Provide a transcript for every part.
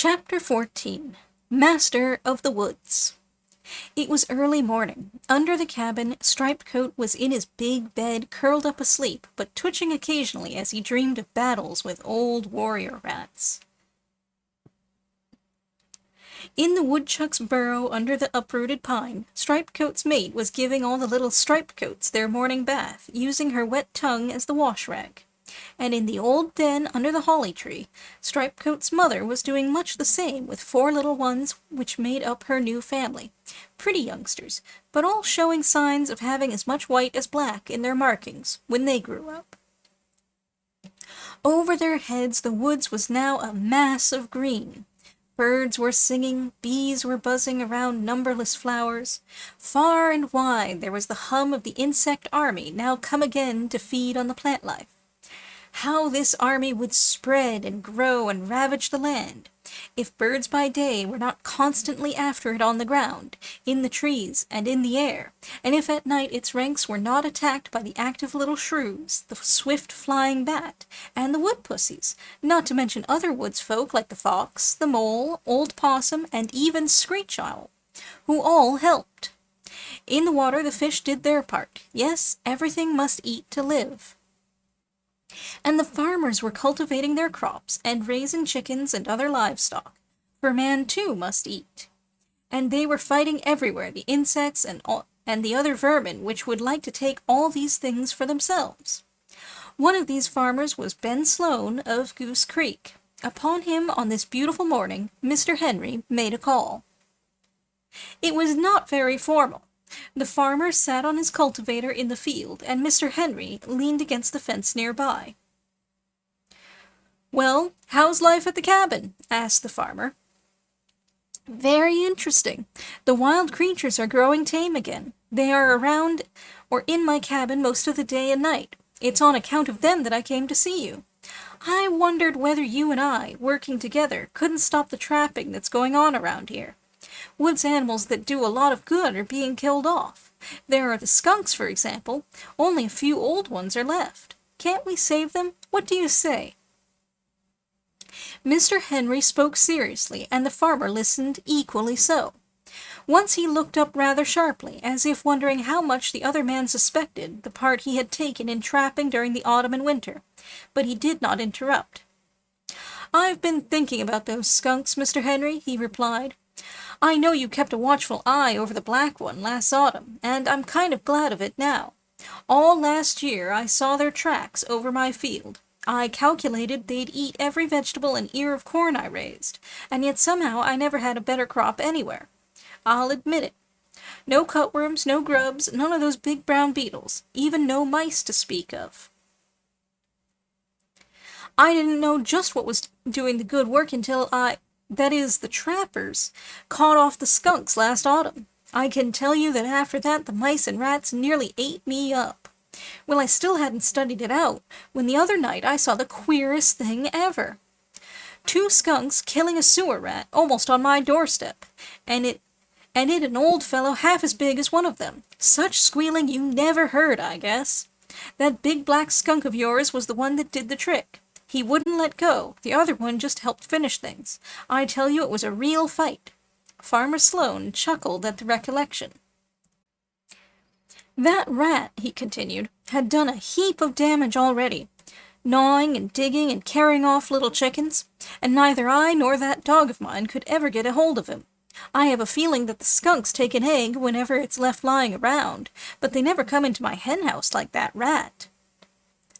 Chapter 14 Master of the Woods. It was early morning. Under the cabin, Striped Coat was in his big bed, curled up asleep, but twitching occasionally as he dreamed of battles with old warrior rats. In the woodchuck's burrow under the uprooted pine, Striped Coat's mate was giving all the little Striped Coats their morning bath, using her wet tongue as the wash-rag. And in the old den under the holly tree, Striped Coat's mother was doing much the same with 4 little ones which made up her new family. Pretty youngsters, but all showing signs of having as much white as black in their markings when they grew up. Over their heads the woods was now a mass of green. Birds were singing, bees were buzzing around numberless flowers. Far and wide there was the hum of the insect army now come again to feed on the plant life. How this army would spread and grow and ravage the land, if birds by day were not constantly after it on the ground, in the trees, and in the air, and if at night its ranks were not attacked by the active little shrews, the swift flying bat, and the wood pussies, not to mention other woods folk like the fox, the mole, old possum, and even Screech Owl, who all helped. In the water the fish did their part. Yes, everything must eat to live. And the farmers were cultivating their crops and raising chickens and other livestock, for man too must eat. And they were fighting everywhere the insects and the other vermin which would like to take all these things for themselves. One of these farmers was Ben Sloan of Goose Creek. Upon him on this beautiful morning, Mr. Henry made a call. It was not very formal. The farmer sat on his cultivator in the field, and Mr. Henry leaned against the fence nearby. "Well, how's life at the cabin?" asked the farmer. "Very interesting. The wild creatures are growing tame again. They are around or in my cabin most of the day and night. It's on account of them that I came to see you. I wondered whether you and I, working together, couldn't stop the trapping that's going on around here. Woods animals that do a lot of good are being killed off. There are the skunks, for example. Only a few old ones are left. Can't we save them? What do you say?" Mr. Henry spoke seriously, and the farmer listened equally so. Once he looked up rather sharply, as if wondering how much the other man suspected the part he had taken in trapping during the autumn and winter, but he did not interrupt. "I've been thinking about those skunks, Mr. Henry," he replied. "I know you kept a watchful eye over the black one last autumn, and I'm kind of glad of it now. All last year I saw their tracks over my field. I calculated they'd eat every vegetable and ear of corn I raised, and yet somehow I never had a better crop anywhere. I'll admit it. No cutworms, no grubs, none of those big brown beetles, even no mice to speak of. I didn't know just what was doing the good work until that is, the trappers, caught off the skunks last autumn. I can tell you that after that the mice and rats nearly ate me up. Well, I still hadn't studied it out, when the other night I saw the queerest thing ever. 2 skunks killing a sewer rat almost on my doorstep, and it an old fellow half as big as one of them. Such squealing you never heard, I guess. That big black skunk of yours was the one that did the trick. He wouldn't let go. The other one just helped finish things. I tell you, it was a real fight." Farmer Sloane chuckled at the recollection. "That rat," he continued, "had done a heap of damage already, gnawing and digging and carrying off little chickens, and neither I nor that dog of mine could ever get a hold of him. I have a feeling that the skunks take an egg whenever it's left lying around, but they never come into my henhouse like that rat.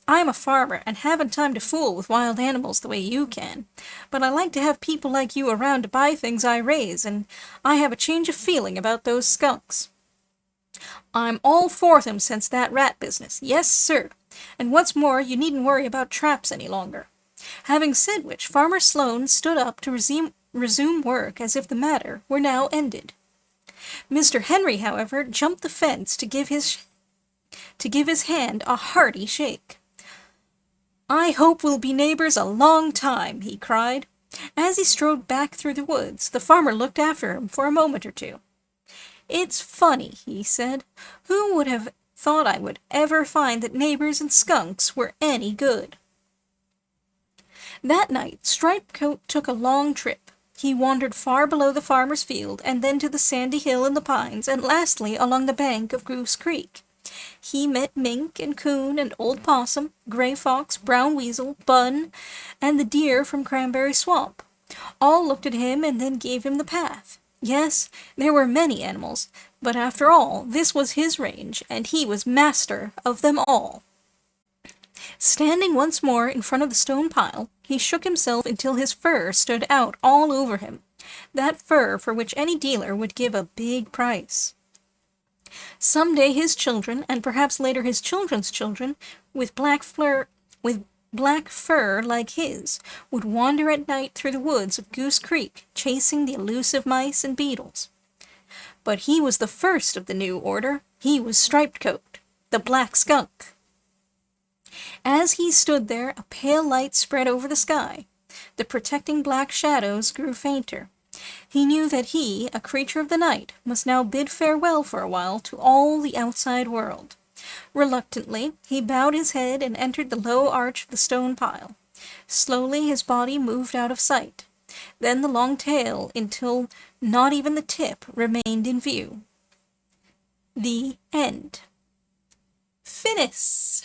I'm a farmer and haven't time to fool with wild animals the way you can, but I like to have people like you around to buy things I raise, and I have a change of feeling about those skunks. I'm all for them since that rat business, yes, sir, and what's more, you needn't worry about traps any longer." Having said which, Farmer Sloane stood up to resume work as if the matter were now ended. Mr. Henry, however, jumped the fence to give his hand a hearty shake. "I hope we'll be neighbors a long time," he cried. As he strode back through the woods, the farmer looked after him for a moment or two. "It's funny," he said. "Who would have thought I would ever find that neighbors and skunks were any good?" That night, Striped Coat took a long trip. He wandered far below the farmer's field, and then to the sandy hill in the pines, and lastly along the bank of Goose Creek. He met Mink and Coon and Old Possum, Gray Fox, Brown Weasel, Bun, and the deer from Cranberry Swamp. All looked at him and then gave him the path. Yes, there were many animals, but after all, this was his range, and he was master of them all. Standing once more in front of the stone pile, he shook himself until his fur stood out all over him, that fur for which any dealer would give a big price. Some day his children, and perhaps later his children's children, with black fur like his, would wander at night through the woods of Goose Creek, chasing the elusive mice and beetles. But he was the first of the new order. He was Striped Coat, the Black Skunk. As he stood there, a pale light spread over the sky. The protecting black shadows grew fainter. He knew that he, a creature of the night, must now bid farewell for a while to all the outside world. Reluctantly, he bowed his head and entered the low arch of the stone pile. Slowly his body moved out of sight. Then the long tail, until not even the tip remained in view. The end. Finis.